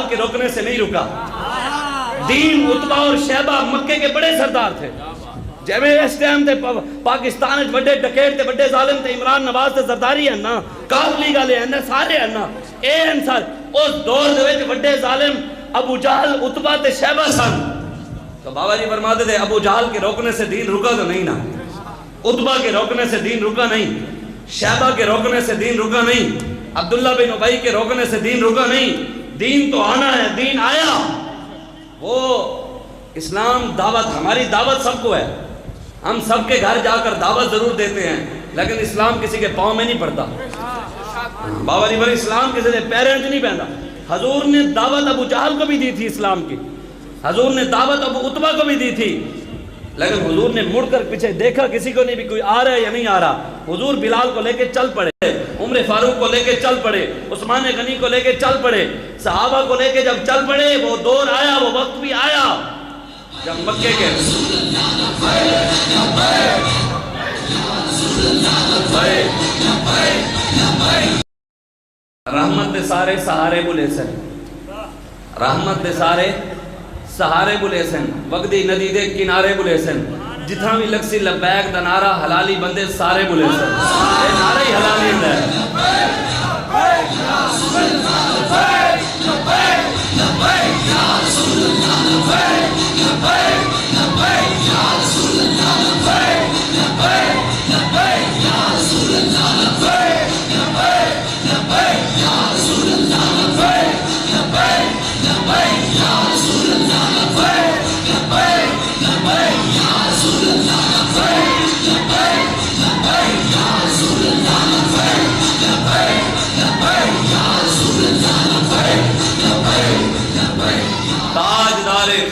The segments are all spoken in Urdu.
کے روکنے سے نہیں رکا. دین عتبہ اور شیبہ مکے کے بڑے سردار تھے. جب اس ٹائم تے پاکستان وچ بڑے ڈکیت تے بڑے ظالم تے عمران نواز تے زرداری ہیں نا, کاف لیگ والے ہیں نا, سارے ہیں نا. اے انسان اس دور دے وچ بڑے ظالم ابو جہل عتبہ تے شیبہ سن. تو بابا جی فرماتے تھے ابو جہل کے روکنے سے دین رکا تو نہیں نا, عتبہ کے روکنے سے دین رکا نہیں, شیبہ کے روکنے سے دین رکا نہیں, عبداللہ بن ابی کے روکنے سے دین رکا نہیں. دین تو آنا ہے, دین آیا. وہ اسلام دعوت, ہماری دعوت سب کو ہے, ہم سب کے گھر جا کر دعوت ضرور دیتے ہیں, لیکن اسلام کسی کے پاؤں میں نہیں پڑتا. بابا جی اسلام کسی کے پیروں سے نہیں پہنتا. حضور نے دعوت ابو جہل کو بھی دی تھی اسلام کی, حضور نے دعوت ابو عتبہ کو بھی دی تھی, لیکن حضور نے مڑ کر پیچھے دیکھا کسی کو نہیں بھی کوئی آ رہا ہے یا نہیں آ رہا. حضور بلال کو لے کے چل پڑے, عمر فاروق کو لے کے چل پڑے, عثمان غنی کو لے کے چل پڑے, صحابہ کو لے کے جب چل پڑے وہ دور آیا, وہ وقت بھی آیا جب مکے کے رحمت دے سارے سہارے بلے سن, رحمت دے سارے سہارے بلے سن, وگدی ندی دے کنارے بلے سن, جتھاں بھی لکسی لبیک دا نعرہ حلالی بندے سارے بلے سن. اے نعرہ ہی حلالی ہے.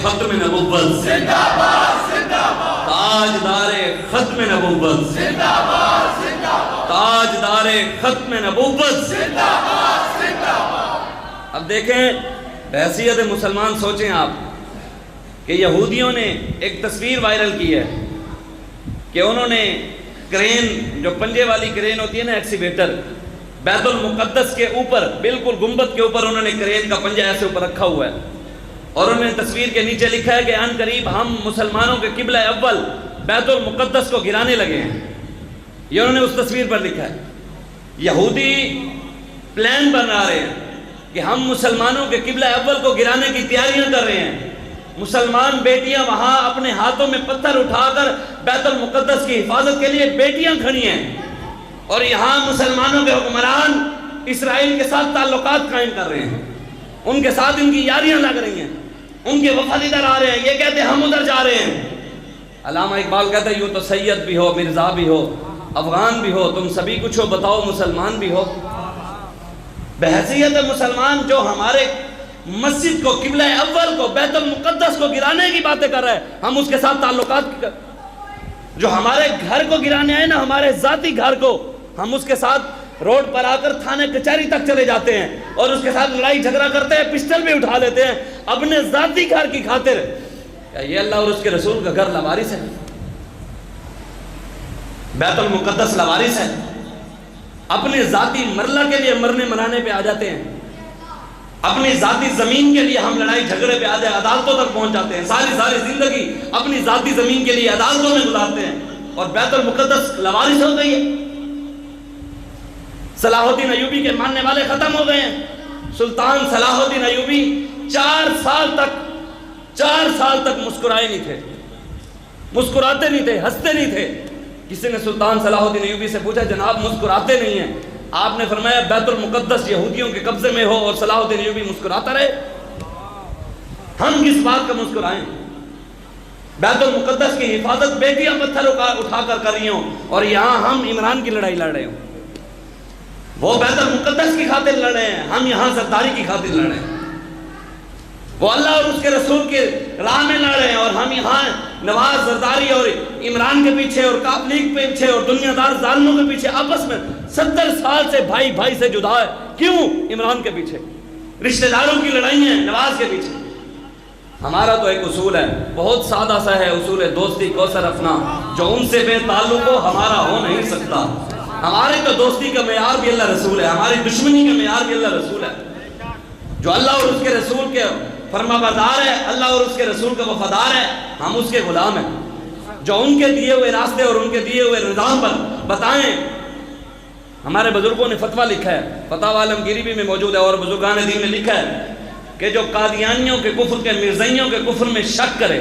ختم نبوت زندہ باد, زندہ باد. تاجدار ختم نبوت زندہ باد, زندہ باد. تاجدار ختم نبوت زندہ باد, زندہ باد. اب دیکھیں بحیثیت مسلمان سوچیں آپ کہ یہودیوں نے ایک تصویر وائرل کی ہے کہ انہوں نے کرین, جو پنجے والی کرین ہوتی ہے نا, ایکسیویٹر, بیت المقدس کے اوپر بالکل گنبد کے اوپر انہوں نے کرین کا پنجہ ایسے اوپر رکھا ہوا ہے, اور انہوں نے تصویر کے نیچے لکھا ہے کہ ان قریب ہم مسلمانوں کے قبلہ اول بیت المقدس کو گرانے لگے ہیں. یہ انہوں نے اس تصویر پر لکھا ہے. یہودی پلان بنا رہے ہیں کہ ہم مسلمانوں کے قبلہ اول کو گرانے کی تیاریاں کر رہے ہیں. مسلمان بیٹیاں وہاں اپنے ہاتھوں میں پتھر اٹھا کر بیت المقدس کی حفاظت کے لیے بیٹیاں کھڑی ہیں, اور یہاں مسلمانوں کے حکمران اسرائیل کے ساتھ تعلقات قائم کر رہے ہیں, ان کے ساتھ ان کی یاریاں لگ رہی ہیں, ان کے وفد ادھر آ رہے ہیں, یہ کہتے ہیں ہم ادھر جا رہے ہیں. علامہ اقبال کہتا ہے یوں تو سید بھی ہو, مرزا بھی ہو, افغان بھی ہو, تم سبھی کچھ ہو, بتاؤ مسلمان بھی ہو. بحیثیت مسلمان جو ہمارے مسجد کو, قبلہ اول کو, بیت المقدس کو گرانے کی باتیں کر رہا ہے, ہم اس کے ساتھ تعلقات, جو ہمارے گھر کو گرانے آئے نا, ہمارے ذاتی گھر کو, ہم اس کے ساتھ روڈ پر آ کر تھانے کچہری تک چلے جاتے ہیں اور اس کے ساتھ لڑائی جھگڑا کرتے ہیں, پسٹل بھی اٹھا لیتے ہیں اپنے ذاتی گھر کی خاطر. کیا یہ اللہ اور اس کے رسول کا گھر لوارث ہے؟ بیت المقدس لوارث ہے؟ اپنے ذاتی مرلہ کے لیے مرنے مرانے پہ آ جاتے ہیں, اپنی ذاتی زمین کے لیے ہم لڑائی جھگڑے پہ آ جائے عدالتوں تک پہنچ جاتے ہیں, ساری زندگی اپنی ذاتی زمین کے لیے عدالتوں میں گزارتے ہیں, اور بیت المقدس لوارث ہو گئی ہے. صلاح الدین ایوبی کے ماننے والے ختم ہو گئے ہیں. سلطان صلاح الدین ایوبی 4 سال تک مسکرائے نہیں تھے, مسکراتے نہیں تھے, ہنستے نہیں تھے. کسی نے سلطان صلاح الدین ایوبی سے پوچھا جناب مسکراتے نہیں ہیں, آپ نے فرمایا بیت المقدس یہودیوں کے قبضے میں ہو اور صلاح الدین ایوبی مسکراتا رہے, ہم کس بات کا مسکرائیں؟ بیت المقدس کی حفاظت بیٹیاں پتھر اٹھا کر کر رہی ہوں, اور یہاں ہم عمران کی لڑائی لڑ رہے ہوں. وہ بیت المقدس کی خاطر لڑ رہے ہیں, ہم یہاں زرداری کی خاطر لڑ رہے ہیں. وہ اللہ اور اس کے رسول کے راہ میں لڑ رہے ہیں, اور ہم یہاں نواز زرداری اور عمران کے پیچھے اور کاف لیگ کے پیچھے اور دنیا دار ظالموں کے پیچھے آپس میں 70 سال سے بھائی بھائی سے جدا ہے. کیوں؟ عمران کے پیچھے رشتہ داروں کی لڑائی ہیں, نواز کے پیچھے. ہمارا تو ایک اصول ہے, بہت سادہ سا ہے, اصول دوستی کوثر افنا, جو ان سے بے تعلق ہو ہمارا ہو نہیں سکتا. ہماری تو دوستی کا معیار بھی اللہ رسول ہے, ہماری دشمنی کا معیار بھی اللہ رسول ہے. جو اللہ اور اس کے رسول کے فرما بردار ہے، اللہ اور اس کے رسول کا وفادار ہے، ہم اس کے غلام ہیں، جو ان کے دیے ہوئے راستے اور ان کے دیے ہوئے نظام پر بتائیں۔ ہمارے بزرگوں نے فتویٰ لکھا ہے، فتاوی عالمگیری بھی میں موجود ہے، اور بزرگان دین نے لکھا ہے کہ جو قادیانیوں کے کفر کے مرزائیوں کے کفر میں شک کرے،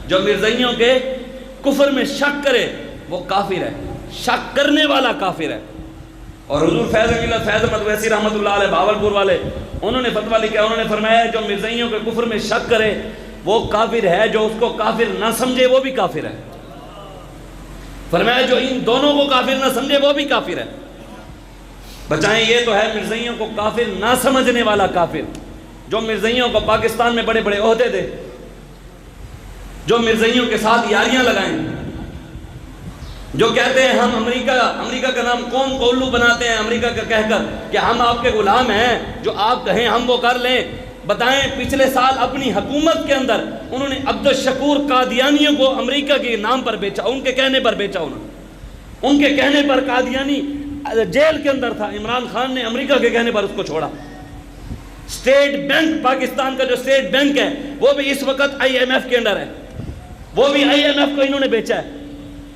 جو مرزائیوں کے کفر میں شک کرے وہ کافر ہے، شک کرنے والا کافر ہے۔ اور حضور فیض احمد ویسی رحمۃ اللہ علیہ بھاولپور والے، انہوں نے فتویٰ لکھا ہے، انہوں نے فرمایا جو مرزائیوں کے کفر میں شک کرے وہ کافر ہے، جو اس کو کافر نہ سمجھے وہ بھی کافر ہے۔ فرمایا جو ان دونوں کو کافر نہ سمجھے وہ بھی کافر ہے۔ بچائیں، یہ تو ہے مرزائیوں کو کافر نہ سمجھنے والا کافر، جو مرزائیوں کو پاکستان میں بڑے بڑے عہدے دے، جو مرزائیوں کے ساتھ یاریاں لگائیں، جو کہتے ہیں ہم امریکہ کا نام قوم کو الو بناتے ہیں امریکہ کا کہہ کر کہ ہم آپ کے غلام ہیں، جو آپ کہیں ہم وہ کر لیں۔ بتائیں، پچھلے سال اپنی حکومت کے اندر انہوں نے عبدالشکور قادیانیوں کو امریکہ کے نام پر بیچا، ان کے کہنے پر بیچا، ان کے کہنے پر قادیانی جیل کے اندر تھا، عمران خان نے امریکہ کے کہنے پر اس کو چھوڑا۔ اسٹیٹ بینک، پاکستان کا جو اسٹیٹ بینک ہے وہ بھی اس وقت آئی ایم ایف کے اندر ہے، وہ بھی آئی ایم ایف کو انہوں نے بیچا ہے۔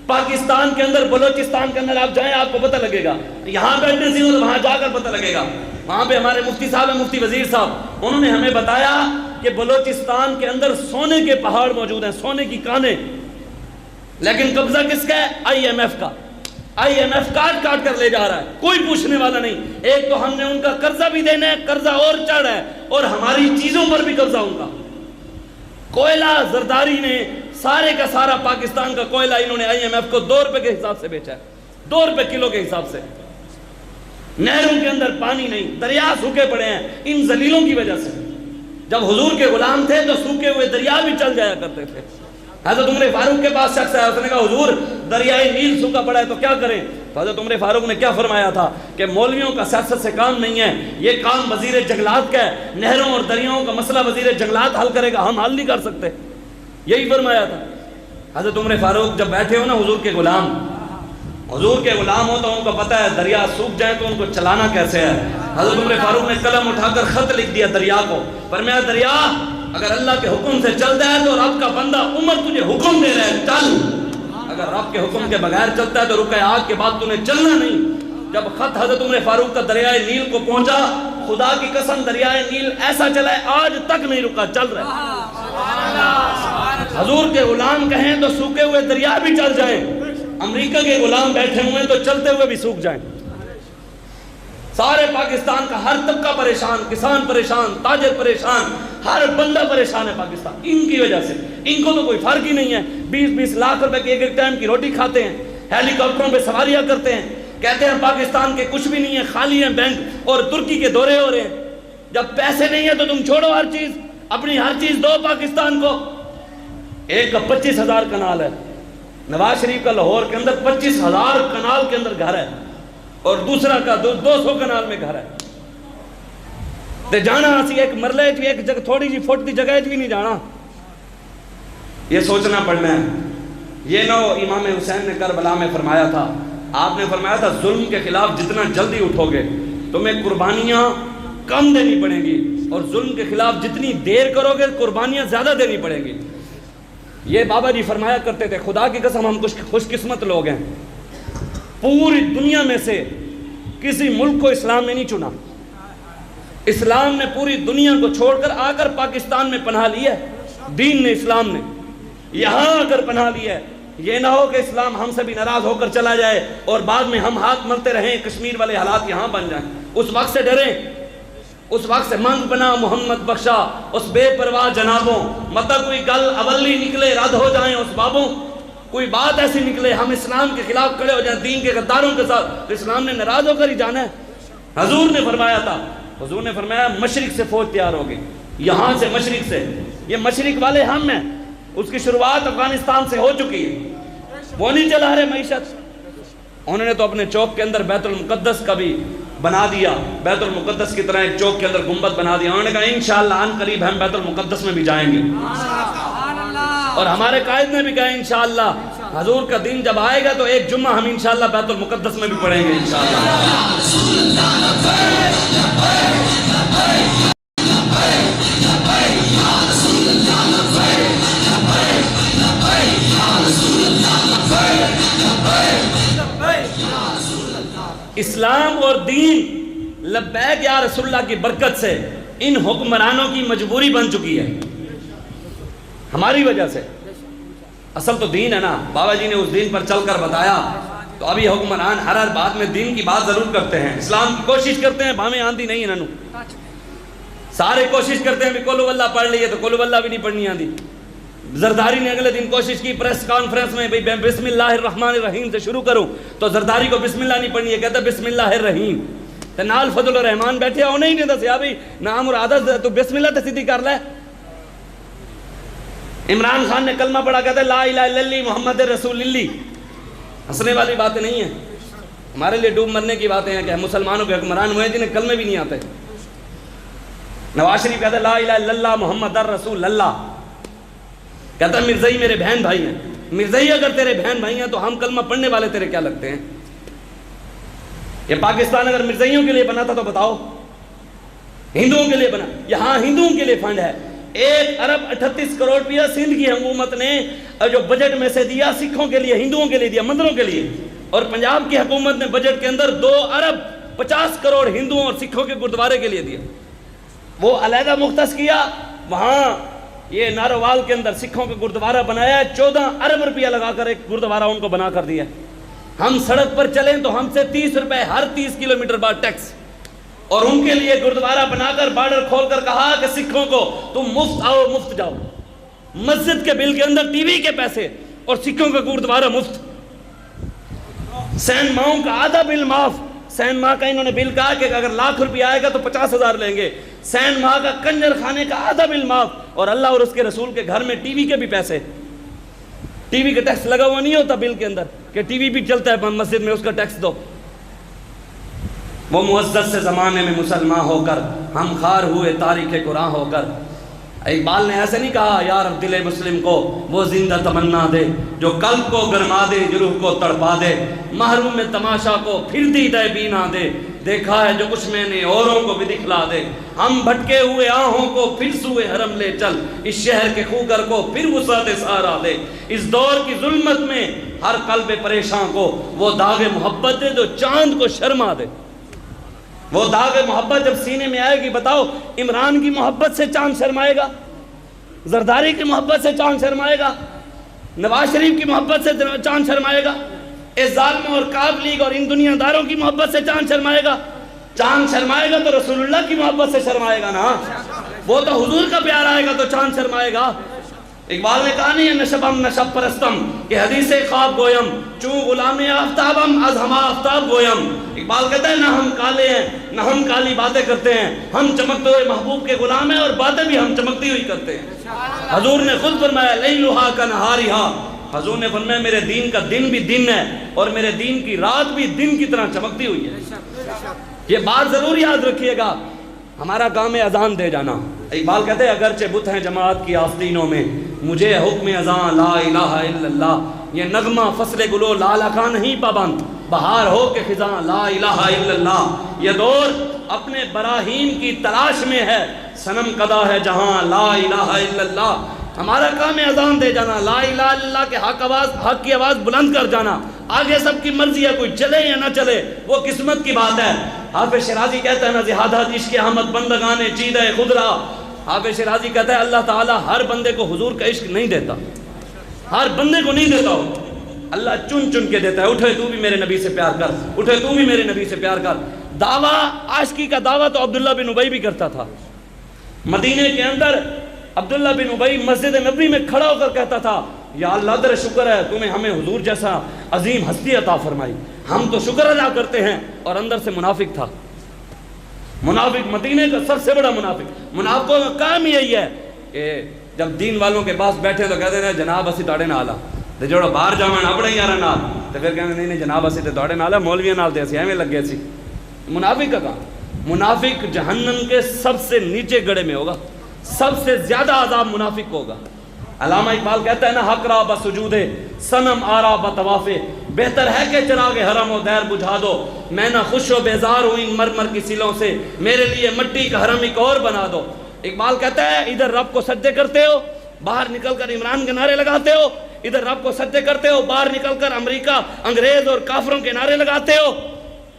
پاکستان کے اندر، بلوچستان کے اندر آپ جائیں آپ کو پتہ لگے گا، یہاں بیٹھنے سے وہاں جا کر پتہ لگے گا۔ وہاں پہ ہمارے مفتی صاحب ہیں، مفتی وزیر صاحب، انہوں نے ہمیں بتایا کہ بلوچستان کے اندر سونے کے پہاڑ موجود ہیں، سونے کی کانیں، لیکن قبضہ کس کا ہے؟ آئی ایم ایف کا۔ آئی ایم ایف کاٹ کر لے جا رہا ہے، کوئی پوچھنے والا نہیں۔ ایک تو ہم نے ان کا قرضہ بھی دینا ہے، قرضہ اور چڑھ ہے، اور ہماری چیزوں پر بھی قبضہ ان کا۔ کوئلہ زرداری نے سارے کا سارا پاکستان کا کوئلہ انہوں نے آئی ایم ایف کو 2 روپے کے حساب سے بیچا ہے، 2 روپے کلو کے حساب سے۔ نہروں کے اندر پانی نہیں، دریا سوکھے پڑے ہیں ان ذلیلوں کی وجہ سے۔ جب حضور کے غلام تھے تو سوکھے ہوئے دریا بھی چل جایا کرتے تھے۔ حضرت عمر فاروق کے پاس شخص آیا، اس نے کہا حضور دریائے نیل سوکھا پڑا ہے تو کیا کریں؟ تو حضرت عمر فاروق نے کیا فرمایا تھا کہ مولویوں کا سیاست سے کام نہیں ہے، یہ کام وزیر جنگلات کا ہے، نہروں اور دریاؤں کا مسئلہ وزیر جنگلات حل کرے گا، ہم حل نہیں کر سکتے، یہی فرمایا تھا۔ حضرت عمر فاروق جب بیٹھے ہو نا حضور کے غلام، حضور کے غلام ہو تو ان کو پتہ ہے دریا سوکھ جائے تو ان کو چلانا کیسے ہے۔ حضرت عمر فاروق نے قلم اٹھا کر خط لکھ دیا دریا کو، فرمایا دریا اگر اللہ کے حکم سے چلتا ہے تو رب کا بندہ عمر تجھے حکم دے رہا ہے چل، اگر رب کے حکم کے بغیر چلتا ہے تو رکے آگ کے بعد تُو نے چلنا نہیں۔ جب خط حضرت عمر فاروق کا دریائے نیل کو پہنچا، خدا کی قسم دریائے نیل ایسا چلا ہے آج تک نہیں رکا، چل رہا ہے۔ حضور کے غلام کہیں تو سوکھے ہوئے دریا بھی چل جائیں، امریکہ کے غلام بیٹھے ہوئے تو چلتے ہوئے بھی سوکھ جائیں۔ سارے پاکستان کا ہر طبقہ پریشان، کسان پریشان، تاجر پریشان، ہر بندہ پریشان ہے پاکستان ان کی وجہ سے۔ ان کو تو کوئی فرق ہی نہیں ہے، 20-20 لاکھ روپے کی ایک ٹائم کی روٹی کھاتے ہیں، ہیلی کاپٹروں پہ سواریاں کرتے ہیں، کہتے ہیں پاکستان کے کچھ بھی نہیں ہے، خالی ہیں بینک، اور ترکی کے دورے ہو رہے ہیں۔ جب پیسے نہیں ہیں تو تم چھوڑو ہر چیز، اپنی ہر چیز دو پاکستان کو۔ ایک کا 25,000 کنال ہے، نواز شریف کا لاہور کے اندر 25,000 کنال کے اندر گھر ہے، اور دوسرا کا 200 کنال میں گھر ہے۔ تے جانا اسی ایک مرلے چ ایک جگہ تھوڑی جی فٹ دی جگہ بھی نہیں جانا، یہ سوچنا پڑنا ہے۔ یہ نہ امام حسین نے کربلا میں فرمایا تھا، آپ نے فرمایا تھا ظلم کے خلاف جتنا جلدی اٹھو گے تمہیں قربانیاں کم دینی پڑیں گی، اور ظلم کے خلاف جتنی دیر کرو گے قربانیاں زیادہ دینی پڑیں گی۔ یہ بابا جی فرمایا کرتے تھے، خدا کی قسم ہم خوش قسمت لوگ ہیں، پوری دنیا میں سے کسی ملک کو اسلام نے نہیں چنا، اسلام نے پوری دنیا کو چھوڑ کر آ کر پاکستان میں پناہ لی ہے، دین نے اسلام نے یہاں آ کر پناہ لی ہے۔ یہ نہ ہو کہ اسلام ہم سے بھی ناراض ہو کر چلا جائے اور بعد میں ہم ہاتھ ملتے رہیں، کشمیر والے حالات یہاں بن جائیں۔ اس وقت سے ڈریں، اس وقت سے منگ بنا محمد بخشا اس بے پرواہ جنابوں، مطلب کوئی گل اولی نکلے رد ہو جائیں اس بابوں، کوئی بات ایسی نکلے ہم اسلام کے خلاف کھڑے ہو جائیں دین کے غداروں کے ساتھ، تو اسلام نے ناراض ہو کر ہی جانا ہے۔ حضور نے فرمایا تھا، حضور نے فرمایا مشرق سے فوج تیار ہوگی، یہاں سے مشرق سے، یہ مشرق والے ہم ہیں، اس کی شروعات افغانستان سے ہو چکی ہے، وہ نہیں چلا رہے معیشت۔ انہوں نے تو اپنے چوک کے اندر بیت المقدس کا بھی بنا دیا، بیت المقدس کی طرح ایک چوک کے اندر گنبد بنا دیا۔ انہوں نے کہا انشاءاللہ ان قریب ہم بیت المقدس میں بھی جائیں گے، اور ہمارے قائد نے بھی کہا انشاءاللہ حضور کا دین جب آئے گا تو ایک جمعہ ہم انشاءاللہ بیت المقدس میں بھی پڑھیں گے انشاءاللہ۔ اسلام اور دین لبیک یا رسول اللہ کی برکت سے ان حکمرانوں کی مجبوری بن چکی ہے، ہماری وجہ سے۔ اصل تو دین ہے نا، بابا جی نے اس دین پر چل کر بتایا، تو ابھی حکمران ہر بات میں دین کی بات ضرور کرتے ہیں، اسلام کی کوشش کرتے ہیں، بھامیں آندھی نہیں ہے انہوں، سارے کوشش کرتے ہیں بھی قل ہو اللہ پڑھ لیے تو قل ہو اللہ بھی نہیں پڑھنی آندھی۔ زرداری نے اگلے دن کوشش کی پریس کانفرنس میں بھی بسم اللہ الرحمن الرحیم سے شروع کروں، تو زرداری کو بسم اللہ نہیں پڑھنی ہے، کہتا بسم اللہ الرحیم، تو نال فضل الرحمان بیٹھے ہو نہیں دے دسیا بھی نام اور عادت تو بسم اللہ تے سیدھی کر لے۔ عمران خان نے کلمہ پڑھا، کہتا ہے لا الہ الا اللہ محمد رسول اللہ۔ ہنسنے والی باتیں نہیں ہیں، ہمارے لیے ڈوب مرنے کی باتیں ہیں کہ مسلمانوں کے حکمران ہوئے جنہیں کلمے بھی نہیں آتے۔ نواز شریف کہتا ہے لا الہ الا اللہ محمد رسول اللہ، کہتا ہے مرزائی میرے بہن بھائی ہیں، مرزائی اگر تیرے بہن بھائی ہیں تو ہم کلمہ پڑھنے والے تیرے کیا لگتے ہیں؟ یہ پاکستان اگر مرزائیوں کے لیے بنا تھا تو بتاؤ، ہندوؤں کے لیے بنا؟ یہاں ہندوؤں کے لیے فنڈ ہے، 1 ارب 38 کروڑ روپیہ سندھ کی حکومت نے جو بجٹ میں سے دیا سکھوں کے لیے، ہندوؤں کے لیے دیا، مندروں کے لیے، اور پنجاب کی حکومت نے بجٹ کے اندر 2 ارب 50 کروڑ ہندوؤں اور سکھوں کے گردوارے کے لیے دیا۔ وہ علیحدہ مختص کیا، وہاں یہ ناروال کے اندر سکھوں کا گردوارہ بنایا ہے، 14 ارب روپیہ لگا کر ایک گردوارہ ان کو بنا کر دیا۔ ہم سڑک پر چلیں تو ہم سے 30 روپے ہر 30 کلومیٹر بعد ٹیکس، اور ان کے لیے گردوارہ بنا کر بارڈر کھول کر کہا کہ سکھوں کو تم مفت آؤ مفت جاؤ، مسجد کے بل کے اندر ٹی وی کے پیسے اور سکھوں کا گردوارہ مفت۔ سین ماؤں کا آدھا بل معاف، سین ماہ کا انہوں نے بل کہا کہ اگر لاکھ روپیہ آئے گا تو 50,000 لیں گے، سین ماہ کا کنجر خانے کا آدھا بل معاف، اور اللہ اور اس کے رسول کے گھر میں ٹی وی کے بھی پیسے، ٹی وی کا ٹیکس لگا ہوا نہیں ہوتا بل کے اندر کہ ٹی وی بھی چلتا ہے مسجد میں، اس کا ٹیکس دو۔ وہ معزز سے زمانے میں مسلمان ہو کر ہم خار ہوئے تاریخ قرآن ہو کر۔ اقبال نے ایسے نہیں کہا یا رب دل مسلم کو وہ زندہ تمنا دے، جو قلب کو گرما دے جروح کو تڑپا دے، محروم میں تماشا کو پھر دیدہ بینا دے، دیکھا ہے جو کچھ میں نے اوروں کو بھی دکھلا دے، ہم بھٹکے ہوئے آہوں کو پھر سوئے حرم لے چل، اس شہر کے خوگر کو پھر وسعت سہارا دے، اس دور کی ظلمت میں ہر قلب پریشان کو وہ داغ محبت دے جو چاند کو شرما دے۔ وہ داغ محبت جب سینے میں آئے گی، بتاؤ عمران کی محبت سے چاند شرمائے گا؟ زرداری کی محبت سے چاند شرمائے گا؟ نواز شریف کی محبت سے چاند شرمائے گا؟ اس ظالموں اور کاف لیگ اور ان دنیا داروں کی محبت سے چاند شرمائے گا؟ چاند شرمائے گا تو رسول اللہ کی محبت سے شرمائے گا نا، وہ تو حضور کا پیار آئے گا تو چاند شرمائے گا۔ اقبال نے کہا نہیں ہے نشبم نشب پرستم کہ حدیث خواب گویم چون غلام آفتابم از ہما آفتاب گویم۔ اقبال کہتا ہے نہ ہم کالے ہیں نہ ہم کالی باتیں کرتے ہیں، ہم چمکتے ہوئے محبوب کے غلام ہیں اور باتیں بھی ہم چمکتی ہوئی کرتے ہیں۔ حضور نے خود فرمایا لیلھا کنہارھا، حضور نے فرمایا میرے دین کا دن بھی دن ہے اور میرے دین کی رات بھی دن کی طرح چمکتی ہوئی ہے۔ یہ بات ضرور یاد رکھیے گا، ہمارا کام ہے اذان دے جانا۔ اقبال کہتے ہیں اگرچہ بت ہیں جماعت کی آستینوں میں، مجھے حکم اذان لا الہ الا اللہ، یہ نغمہ فصل گلو لالا کا نہیں پابند، بہار ہو کے خزاں لا الہ الا اللہ۔ یہ دور اپنے براہین کی تلاش میں ہے، صنم قدا ہے جہاں لا الہ الا اللہ۔ ہمارا کام ہے اذان دے جانا، لا الہ الا اللہ کے حق کی آواز بلند کر جانا، آگے سب کی مرضی ہے، کوئی چلے یا نہ چلے وہ قسمت کی بات ہے۔ حافظ شیرازی کہتا ہے نزہادہ عشق احمد بندگان چیدہ خضرا۔ حافظ شیرازی کہتا ہے اللہ تعالیٰ ہر بندے کو حضور کا عشق نہیں دیتا، ہر بندے کو نہیں دیتا، اللہ چن چن کے دیتا ہے۔ اٹھے تو بھی میرے نبی سے پیار کر، اٹھے تو بھی میرے نبی سے پیار کر۔ دعویٰ عاشقی کا دعویٰ تو عبداللہ بن ابی بھی کرتا تھا۔ مدینے کے اندر عبداللہ بن ابی مسجد نبوی میں کھڑا ہو کر کہتا تھا یا اللہ تیرا شکر ہے تمہیں ہمیں حضور جیسا عظیم ہستی عطا فرمائی، ہم تو شکر ادا کرتے ہیں۔ اور اندر سے منافق تھا، منافق مدینے کا سب سے بڑا منافق۔ منافقوں کا کام یہی ہے کہ جب دین والوں کے پاس بیٹھے تو کہتے ہیں جناب اسی تاڑے نال تے جوڑا باہر جاویں اپنے یاراں نال، تے پھر کہندے نہیں جناب اسی تے تاڑے نال مولویاں نال تے اسی ایویں لگے سی۔ منافق کا کام، منافق جہنم کے سب سے نیچے گڑھے میں ہوگا، سب سے زیادہ عذاب منافق ہوگا۔ علامہ اقبال کہتا ہے نا حق را بسجودے صنم آرا بطوافے، بہتر ہے کہ چراغ حرم و دیر بجھا دو، میں نہ خوش و بیزار ہوں ان مرمر کی سلوں سے، میرے لیے مٹی کا حرم ایک اور بنا دو۔ اقبال کہتا ہے ادھر رب کو سجدے کرتے ہو، باہر نکل کر عمران کے نعرے لگاتے ہو، ادھر رب کو سجدے کرتے ہو، باہر نکل کر امریکہ، انگریز اور کافروں کے نعرے لگاتے ہو۔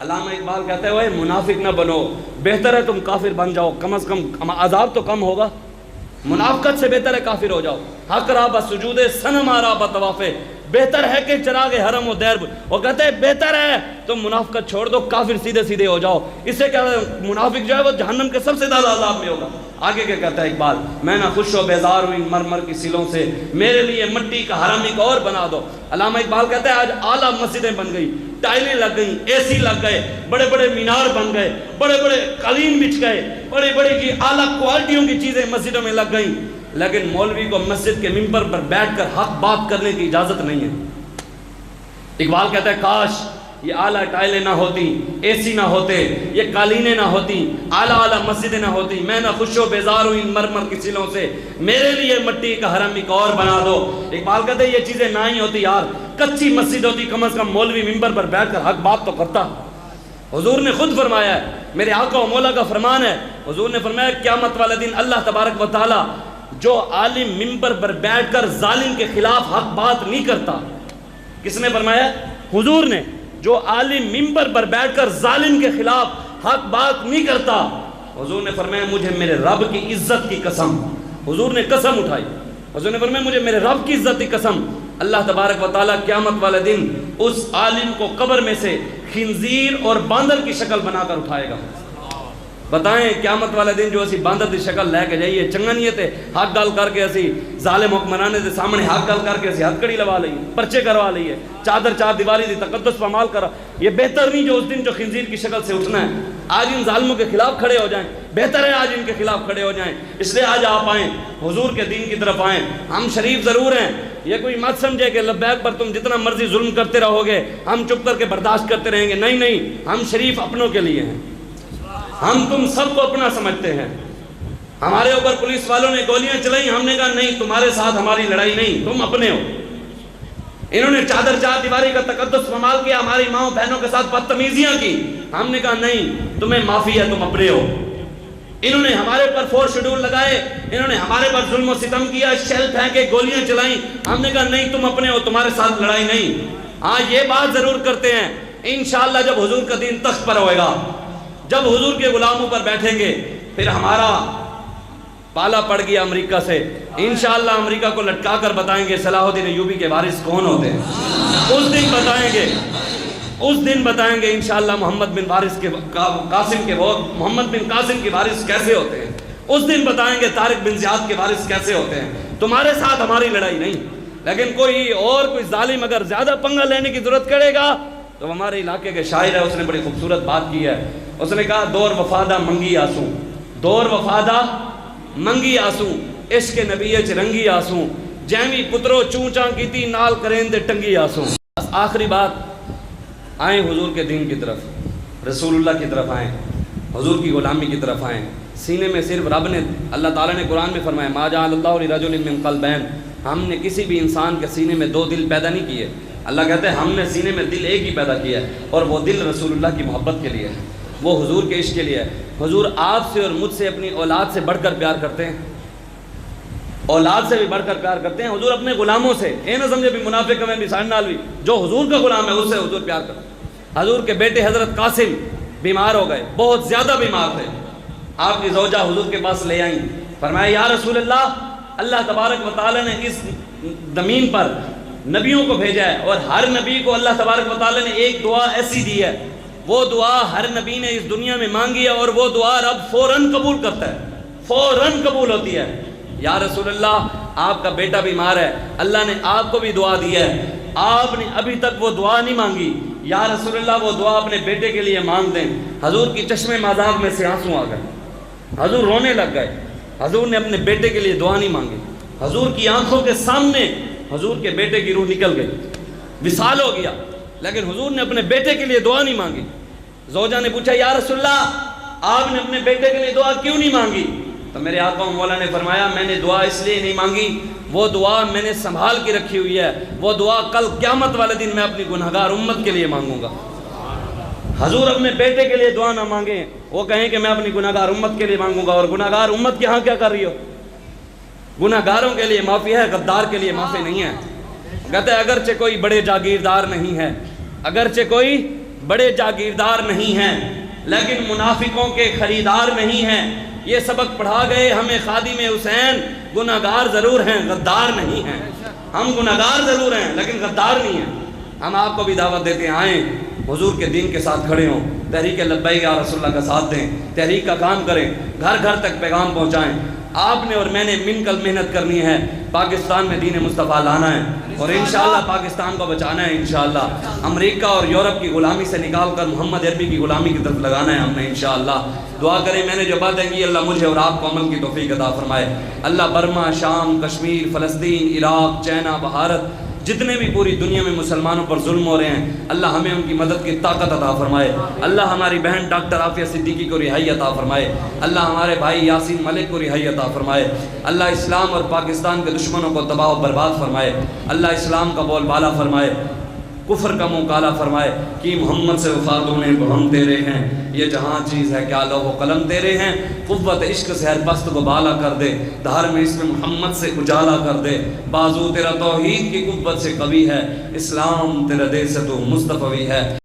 علامہ اقبال کہتے ہوئے منافق نہ بنو، بہتر ہے تم کافر بن جاؤ، کم از کم عذاب تو کم ہوگا۔ منافقت سے بہتر ہے کافر ہو جاؤ۔ حق را بسجود صنم آرا بطوافے، بہتر ہے کہ چراغ حرم و دیر، وہ کہتے ہیں بہتر ہے تم منافقت چھوڑ دو، کافر سیدھے سیدھے ہو جاؤ۔ اس سے کیا منافق جو ہے وہ جہنم کے سب سے زیادہ عذاب میں ہوگا۔ آگے کیا کہتا ہے اقبال، میں نہ خوش و بیزار ہوں ان مرمر کی سلوں سے، میرے لیے مٹی کا حرم ایک اور بنا دو۔ علامہ اقبال کہتا ہے آج اعلیٰ مسجدیں بن گئی، ٹائلیں لگ گئیں، اے سی لگ گئے، بڑے بڑے مینار بن گئے، بڑے بڑے قالین بچھ گئے، بڑے بڑے کی اعلیٰ کوالٹیوں کی چیزیں مسجدوں میں لگ گئیں، لیکن مولوی کو مسجد کے ممبر پر بیٹھ کر حق بات کرنے کی اجازت نہیں ہے۔ اقبال کہتا ہے کاش یہ اعلیٰ ٹائلیں نہ ہوتی، اے سی نہ ہوتے، یہ قالینیں نہ ہوتی، اعلیٰ مسجدیں نہ ہوتی، میں نہ خوش و بیزار ہوں ان مرمر کی سلوں سے، میرے لیے مٹی کا حرم ایک اور بنا دو۔ اقبال کہتے ہیں یہ چیزیں نہ ہی ہوتی یار، کچی مسجد ہوتی، کم از کم مولوی ممبر پر بیٹھ کر حق بات تو کرتا۔ حضور نے خود فرمایا ہے، میرے آقا و مولا کا فرمان ہے، حضور نے فرمایا قیامت والے دن اللہ تبارک و تعالی جو عالم ممبر پر بیٹھ کر ظالم کے خلاف حق بات نہیں کرتا۔ کس نے فرمایا؟ حضور نے۔ جو عالم ممبر پر بیٹھ کر ظالم کے خلاف حق بات نہیں کرتا، حضور نے فرمایا مجھے میرے رب کی عزت کی قسم، حضور نے قسم اٹھائی، حضور نے فرمایا مجھے میرے رب کی عزت کی قسم، اللہ تبارک و تعالیٰ قیامت والے دن اس عالم کو قبر میں سے خنزیر اور باندر کی شکل بنا کر اٹھائے گا۔ بتائیں قیامت والے دن جو اسی باندر دی شکل لے کے جائیے، چنگا نہیں ہے ہاتھ ڈال کر کے اسی ظالم حکمرانے دے سامنے ہاتھ ڈال کر کے اسی ہتھ کڑی لوا لئیے، پرچے کروا لئیے، چادر چار دیواری دی تقدس پامال کرا، یہ بہتر نہیں جو اس دن جو خنزیر کی شکل سے اٹھنا ہے۔ آج ان ظالموں کے خلاف کھڑے ہو جائیں، بہتر ہے آج ان کے خلاف کھڑے ہو جائیں۔ اس لیے آج آپ آئیں، حضور کے دین کی طرف آئیں۔ ہم شریف ضرور ہیں، یہ کوئی مت سمجھے کہ لبیک پر تم جتنا مرضی ظلم کرتے رہو گے ہم چپ کر کے برداشت کرتے رہیں گے، نہیں نہیں، ہم شریف اپنوں کے لیے ہیں، ہم تم سب کو اپنا سمجھتے ہیں۔ ہمارے اوپر پولیس والوں نے گولیاں چلائیں، ہم نے کہا نہیں تمہارے ساتھ ہماری لڑائی نہیں، تم اپنے ہو۔ انہوں نے چادر چار دیواری کا تقدس پامال کیا، ہماری ماں بہنوں کے ساتھ بدتمیزیاں کی، ہم نے کہا نہیں تمہیں معافی ہے، تم اپنے ہو۔ انہوں نے ہمارے پر 4 شیڈول لگائے، انہوں نے ہمارے پر ظلم و ستم کیا، شیل پھینکے، گولیاں چلائیں، ہم نے کہا نہیں تم اپنے ہو، تمہارے ساتھ لڑائی نہیں۔ ہاں یہ بات ضرور کرتے ہیں انشاءاللہ جب حضور کا دین تخت پر ہوئے گا، جب حضور کے غلاموں پر بیٹھیں گے، پھر ہمارا پالا پڑ گیا امریکہ سے، انشاءاللہ امریکہ کو لٹکا کر بتائیں گے صلاح الدین ایوبی کے وارث کون ہوتے ہیں۔ اس دن بتائیں گے، اس دن بتائیں گے انشاءاللہ محمد بن قاسم کے وارث کیسے ہوتے ہیں۔ اس دن بتائیں گے طارق بن زیاد کے وارث کیسے ہوتے ہیں۔ تمہارے ساتھ ہماری لڑائی نہیں، لیکن کوئی ظالم اگر زیادہ پنگا لینے کی ضرورت کرے گا تو ہمارے علاقے کے شاعر ہے، اس نے بڑی خوبصورت بات کی ہے، اس نے کہا دور وفادہ منگی آسوں، دور وفادہ منگی آسوں، عشق نبی چ رنگی آسوں، جیمی پترو چونچاں کیتی نال کرین دے ٹنگی آسوں۔ آخری بات، آئیں حضور کے دین کی طرف، رسول اللہ کی طرف آئیں، حضور کی غلامی کی طرف آئیں۔ سینے میں صرف رب نے، اللہ تعالیٰ نے قرآن میں فرمایا ما جعل اللہ لرجل من قلبین، ہم نے کسی بھی انسان کے سینے میں 2 دل پیدا نہیں کیے۔ اللہ کہتے ہیں ہم نے سینے میں دل ایک ہی پیدا کیا ہے، اور وہ دل رسول اللہ کی محبت کے لیے ہے، وہ حضور کے عشق کے لیے ہے۔ حضور آپ سے اور مجھ سے اپنی اولاد سے بڑھ کر پیار کرتے ہیں، اولاد سے بھی بڑھ کر پیار کرتے ہیں۔ حضور اپنے غلاموں سے، اے نہ سمجھے بھی منافق میں بھی سانڈال بھی، جو حضور کا غلام ہے اس سے حضور پیار کرتے ہیں۔ حضور کے بیٹے حضرت قاسم بیمار ہو گئے، بہت زیادہ بیمار تھے، آپ کی زوجہ حضور کے پاس لے آئیں، فرمایا یا رسول اللہ، اللہ تبارک و تعالی نے اس زمین پر نبیوں کو بھیجا ہے، اور ہر نبی کو اللہ تبارک و تعالی نے ایک دعا ایسی دی ہے، وہ دعا ہر نبی نے اس دنیا میں مانگی ہے، اور وہ دعا رب فوراً قبول کرتا ہے، فوراً قبول ہوتی ہے۔ یا رسول اللہ، آپ کا بیٹا بیمار ہے، اللہ نے آپ کو بھی دعا دی ہے، آپ نے ابھی تک وہ دعا نہیں مانگی، یا رسول اللہ وہ دعا اپنے بیٹے کے لیے مانگ دیں۔ حضور کی چشمے مذاق میں سے آنسو آ گئے، حضور رونے لگ گئے، حضور نے اپنے بیٹے کے لیے دعا نہیں مانگی، حضور کی آنکھوں کے سامنے حضور کے بیٹے کی روح نکل گئی، وصال ہو گیا، لیکن حضور نے اپنے بیٹے کے لیے دعا نہیں مانگی۔ زوجہ نے پوچھا یا رسول اللہ، آپ نے اپنے بیٹے کے لیے دعا کیوں نہیں مانگی؟ تو میرے آقا و مولا نے فرمایا میں نے دعا اس لیے نہیں مانگی، وہ دعا میں نے سنبھال کے رکھی ہوئی ہے، وہ دعا کل قیامت والے دن میں اپنی گنہگار امت کے لیے مانگوں گا۔ حضور اپنے بیٹے کے لیے دعا نہ مانگیں، وہ کہیں کہ میں اپنی گناہگار امت کے لیے مانگوں گا، اور گناہگار امت یہاں کیا کر رہی ہو؟ گناہگاروں کے لیے معافی ہے، غدار کے لیے معافی نہیں ہے۔ کہتے ہیں اگرچہ کوئی بڑے جاگیردار نہیں ہے، اگرچہ کوئی بڑے جاگیردار نہیں ہیں، لیکن منافقوں کے خریدار نہیں ہیں۔ یہ سبق پڑھا گئے ہمیں خادم حسین، گناہگار ضرور ہیں، غدار نہیں ہیں۔ ہم گناہگار ضرور ہیں لیکن غدار نہیں ہیں۔ ہم آپ کو بھی دعوت دیتے ہیں، آئیں حضور کے دین کے ساتھ کھڑے ہوں، تحریک لبیک یا رسول اللہ کا ساتھ دیں، تحریک کا کام کریں، گھر گھر تک پیغام پہنچائیں۔ آپ نے اور میں نے من کل محنت کرنی ہے، پاکستان میں دین مصطفیٰ لانا ہے، اور انشاءاللہ پاکستان کو بچانا ہے۔ انشاءاللہ امریکہ اور یورپ کی غلامی سے نکال کر محمد عربی کی غلامی کی طرف لگانا ہے ہم نے انشاءاللہ۔ دعا کریں، میں نے جو باتیں کی اللہ مجھے اور آپ کو عمل کی توفیق عطا فرمائے۔ اللہ برما، شام، کشمیر، فلسطین، عراق، چائنا، بھارت، جتنے بھی پوری دنیا میں مسلمانوں پر ظلم ہو رہے ہیں، اللہ ہمیں ان کی مدد کی طاقت عطا فرمائے۔ اللہ ہماری بہن ڈاکٹر عافیہ صدیقی کو رہائی عطا فرمائے۔ اللہ ہمارے بھائی یاسین ملک کو رہائی عطا فرمائے۔ اللہ اسلام اور پاکستان کے دشمنوں کو تباہ و برباد فرمائے۔ اللہ اسلام کا بول بالا فرمائے، کفر کا منہ کالا فرمائے۔ کہ محمد سے وفادوں نے ہم تیرے ہیں، یہ جہاں چیز ہے کیا لوح و قلم تیرے ہیں۔ قوت عشق سے ہر پست کو بالا کر دے، دھار میں اسم محمد سے اجالا کر دے۔ بازو تیرا توحید کی قوت سے قوی ہے، اسلام تیرا دے سے تو مصطفی ہے۔